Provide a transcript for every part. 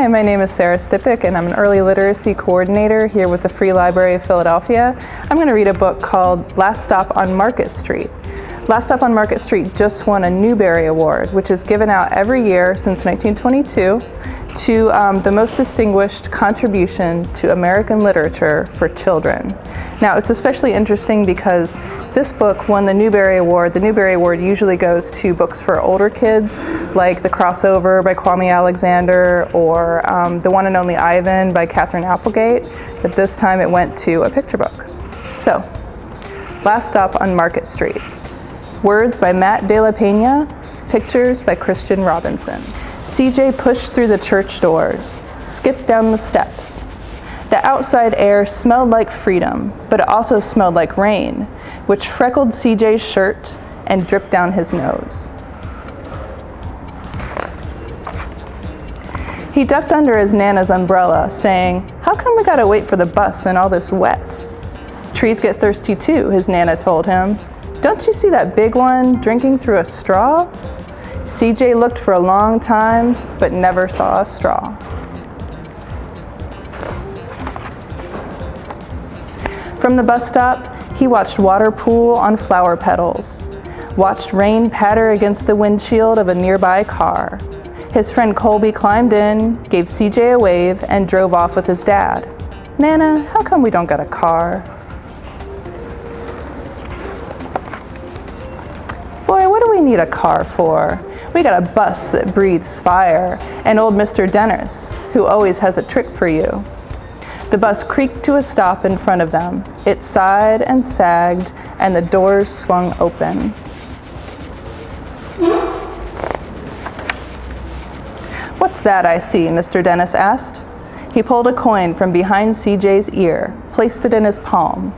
Hi, my name is Sarah Stippich, and I'm an early literacy coordinator here with the Free Library of Philadelphia. I'm going to read a book called Last Stop on Market Street. Last Stop on Market Street just won a Newbery Award, which is given out every year since 1922 to the most distinguished contribution to American literature for children. Now, it's especially interesting because this book won the Newbery Award. The Newbery Award usually goes to books for older kids, like The Crossover by Kwame Alexander or The One and Only Ivan by Catherine Applegate, but this time it went to a picture book. So, Last Stop on Market Street. Words by Matt De La Pena, pictures by Christian Robinson. CJ pushed through the church doors, skipped down the steps. The outside air smelled like freedom, but it also smelled like rain, which freckled CJ's shirt and dripped down his nose. He ducked under his Nana's umbrella, saying, "How come we gotta wait for the bus in all this wet?" "Trees get thirsty too," his Nana told him. "Don't you see that big one drinking through a straw?" CJ looked for a long time, but never saw a straw. From the bus stop, he watched water pool on flower petals, watched rain patter against the windshield of a nearby car. His friend Colby climbed in, gave CJ a wave, and drove off with his dad. "Nana, how come we don't got a car?" "Boy, what do we need a car for? We got a bus that breathes fire, and old Mr. Dennis, who always has a trick for you." The bus creaked to a stop in front of them. It sighed and sagged, and the doors swung open. "What's that I see?" Mr. Dennis asked. He pulled a coin from behind CJ's ear, placed it in his palm.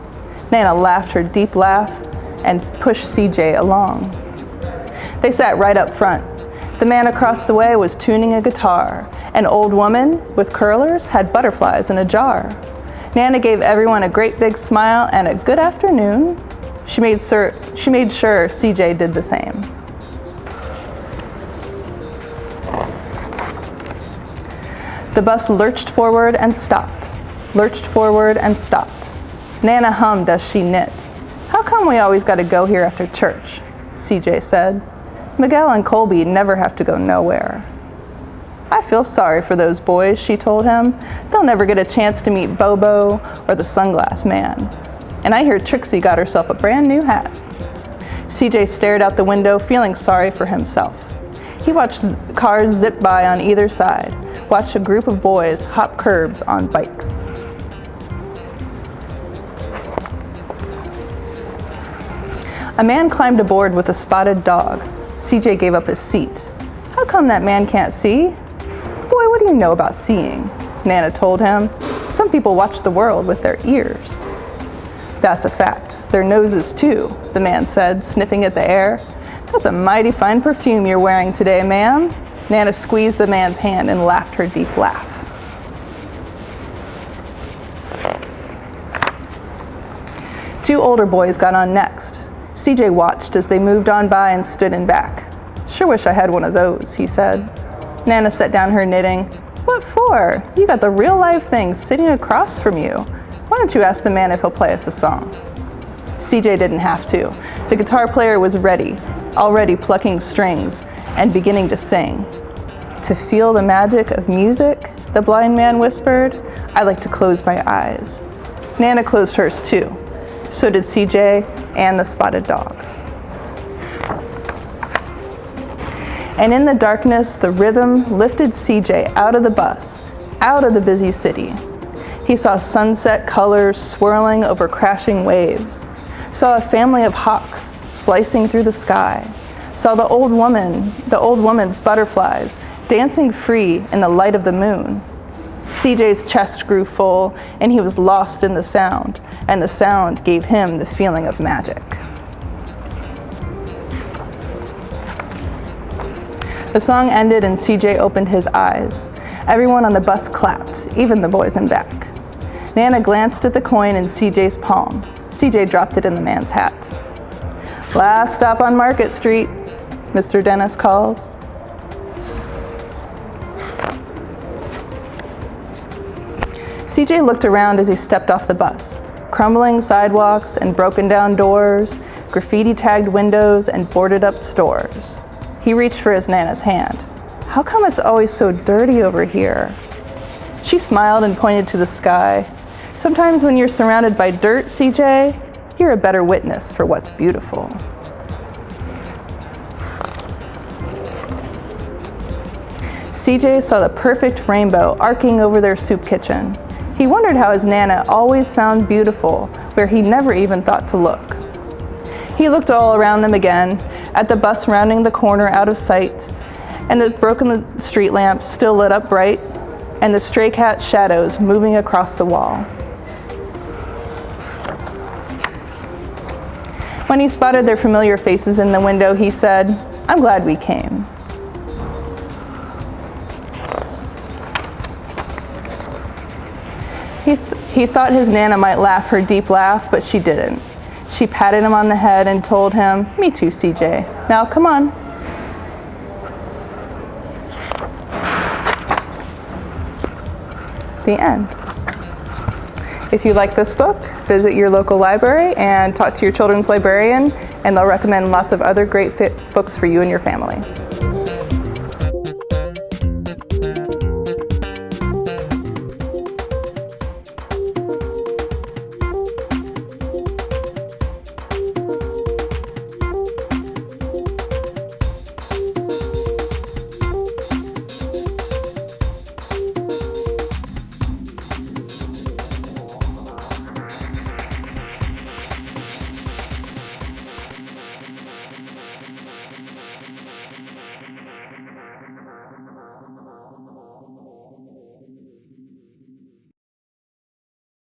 Nana laughed her deep laugh and pushed CJ along. They sat right up front. The man across the way was tuning a guitar. An old woman with curlers had butterflies in a jar. Nana gave everyone a great big smile and a good afternoon. She made sure CJ did the same. The bus lurched forward and stopped, lurched forward and stopped. Nana hummed as she knit. "How come we always got to go here after church?" CJ said. "Miguel and Colby never have to go nowhere." "I feel sorry for those boys," she told him. "They'll never get a chance to meet Bobo or the Sunglass Man. And I hear Trixie got herself a brand new hat." CJ stared out the window, feeling sorry for himself. He watched cars zip by on either side, watched a group of boys hop curbs on bikes. A man climbed aboard with a spotted dog. CJ gave up his seat. "How come that man can't see?" "Boy, what do you know about seeing?" Nana told him. "Some people watch the world with their ears." "That's a fact. Their noses too," the man said, sniffing at the air. "That's a mighty fine perfume you're wearing today, ma'am." Nana squeezed the man's hand and laughed her deep laugh. Two older boys got on next. CJ watched as they moved on by and stood in back. "Sure wish I had one of those," he said. Nana set down her knitting. "What for? You got the real live thing sitting across from you. Why don't you ask the man if he'll play us a song?" CJ didn't have to. The guitar player was ready, already plucking strings and beginning to sing. "To feel the magic of music," the blind man whispered, "I like to close my eyes." Nana closed hers too. So did CJ and the spotted dog. And in the darkness, the rhythm lifted CJ out of the bus, out of the busy city. He saw sunset colors swirling over crashing waves, saw a family of hawks slicing through the sky, saw the old woman's butterflies dancing free in the light of the moon. CJ's chest grew full, and he was lost in the sound, and the sound gave him the feeling of magic. The song ended and CJ opened his eyes. Everyone on the bus clapped, even the boys in back. Nana glanced at the coin in CJ's palm. CJ dropped it in the man's hat. "Last stop on Market Street," Mr. Dennis called. CJ looked around as he stepped off the bus. Crumbling sidewalks and broken down doors, graffiti-tagged windows and boarded-up stores. He reached for his Nana's hand. "How come it's always so dirty over here?" She smiled and pointed to the sky. "Sometimes when you're surrounded by dirt, CJ, you're a better witness for what's beautiful." CJ saw the perfect rainbow arcing over their soup kitchen. He wondered how his Nana always found beautiful where he never even thought to look. He looked all around them again, at the bus rounding the corner out of sight, and the broken street lamps still lit up bright, and the stray cat shadows moving across the wall. When he spotted their familiar faces in the window, he said, "I'm glad we came." He thought his Nana might laugh her deep laugh, but she didn't. She patted him on the head and told him, "Me too, CJ. Now come on." The end. If you like this book, visit your local library and talk to your children's librarian, and they'll recommend lots of other great books for you and your family.